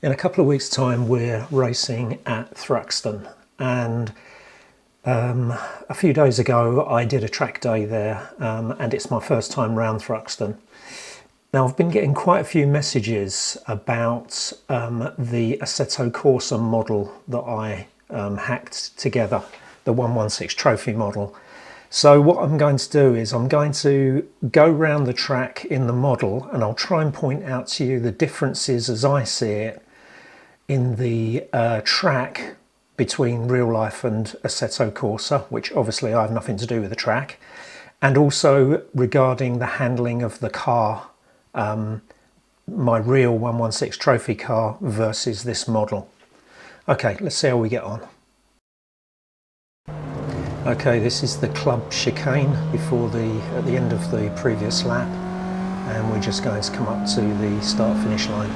In a couple of weeks' time, we're racing at Thruxton, and a few days ago I did a track day there, and it's my first time round Thruxton. Now, I've been getting quite a few messages about the Assetto Corsa model that I hacked together, the 116 trophy model. So what I'm going to do is I'm going to go round the track in the model, and I'll try and point out to you the differences as I see it in the track between real life and Assetto Corsa, which obviously I have nothing to do with the track, and also regarding the handling of the car, my real 116 trophy car versus this model. Okay, let's see how we get on. Okay, this is the club chicane at the end of the previous lap, and we're just going to come up to the start-finish line,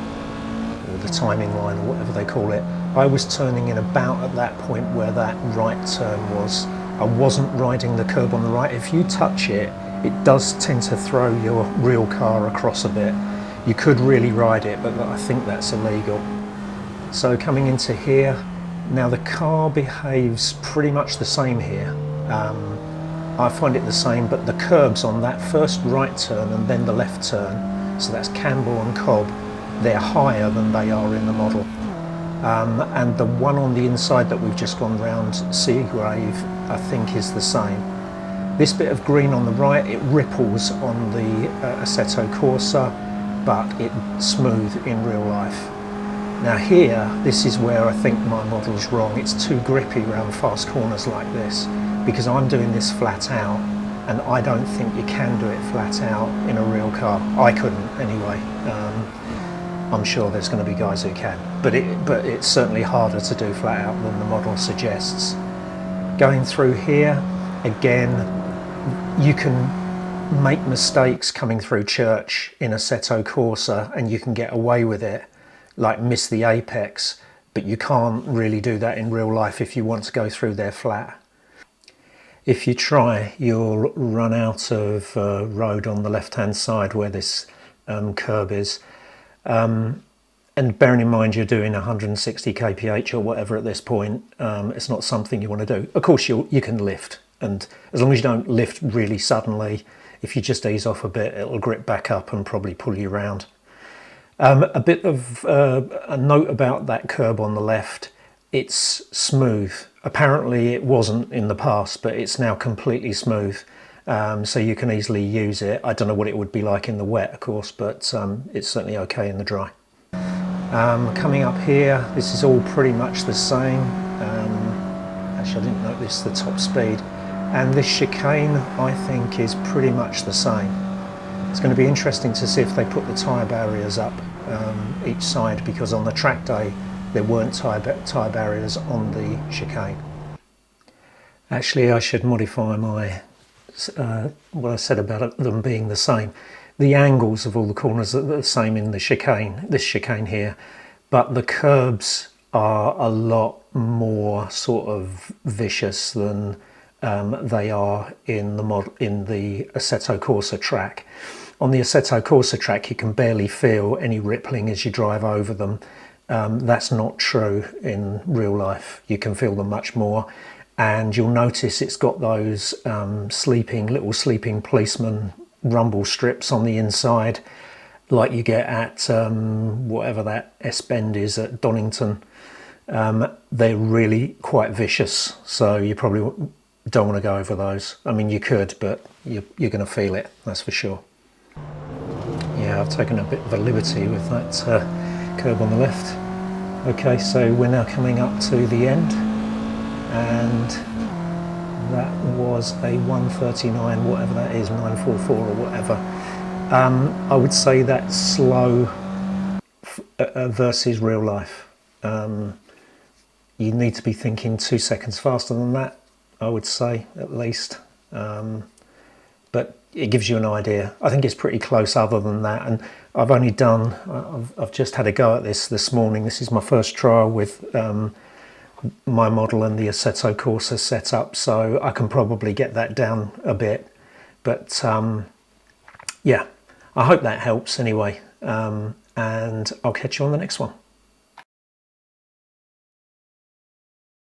or the timing line, or whatever they call it. I was turning in about at that point where that right turn was. I wasn't riding the curb on the right. If you touch it, it does tend to throw your real car across a bit. You could really ride it, but I think that's illegal. So coming into here, now the car behaves pretty much the same here. I find it the same, but the curbs on that first right turn and then the left turn, so that's Camborne Cobb, they're higher than they are in the model. And the one on the inside that we've just gone round, Seagrave, I think is the same. This bit of green on the right, it ripples on the Assetto Corsa, but it's smooth in real life. Now here, this is where I think my model's wrong. It's too grippy around fast corners like this, because I'm doing this flat out, and I don't think you can do it flat out in a real car. I couldn't anyway. I'm sure there's going to be guys who can, but it's certainly harder to do flat out than the model suggests. Going through here, again, you can make mistakes coming through church in Assetto Corsa, and you can get away with it, like miss the apex, but you can't really do that in real life if you want to go through there flat. If you try, you'll run out of road on the left hand side where this curb is, and bearing in mind you're doing 160 kph or whatever at this point, it's not something you want to do. Of course you can lift, and as long as you don't lift really suddenly, if you just ease off a bit, it'll grip back up and probably pull you around. A bit of a note about that curb on the left, it's smooth. Apparently it wasn't in the past, but it's now completely smooth, so you can easily use it. I don't know what it would be like in the wet, of course, but it's certainly okay in the dry. Coming up here, this is all pretty much the same. Actually, I didn't notice the top speed. And this chicane, I think, is pretty much the same. It's going to be interesting to see if they put the tyre barriers up each side, because on the track day there weren't tyre barriers on the chicane. Actually, I should modify my what I said about them being the same. The angles of all the corners are the same in the chicane, this chicane here, but the curbs are a lot more sort of vicious than they are in the Assetto Corsa track. On the Assetto Corsa track, you can barely feel any rippling as you drive over them. That's not true in real life. You can feel them much more, and you'll notice it's got those little sleeping policeman rumble strips on the inside, like you get at whatever that S-bend is at Donington. They're really quite vicious, so you probably don't want to go over those. I mean, you could, but you're going to feel it, that's for sure. Yeah, I've taken a bit of a liberty with that curb on the left. Okay, so we're now coming up to the end, and that was a 139, whatever that is, 944 or whatever. I would say that's slow versus real life. You need to be thinking 2 seconds faster than that, I would say, at least. But it gives you an idea. I think it's pretty close other than that, and I've just had a go at this morning. This is my first trial with my model and the Assetto Corsa set up, so I can probably get that down a bit. But yeah, I hope that helps anyway, and I'll catch you on the next one.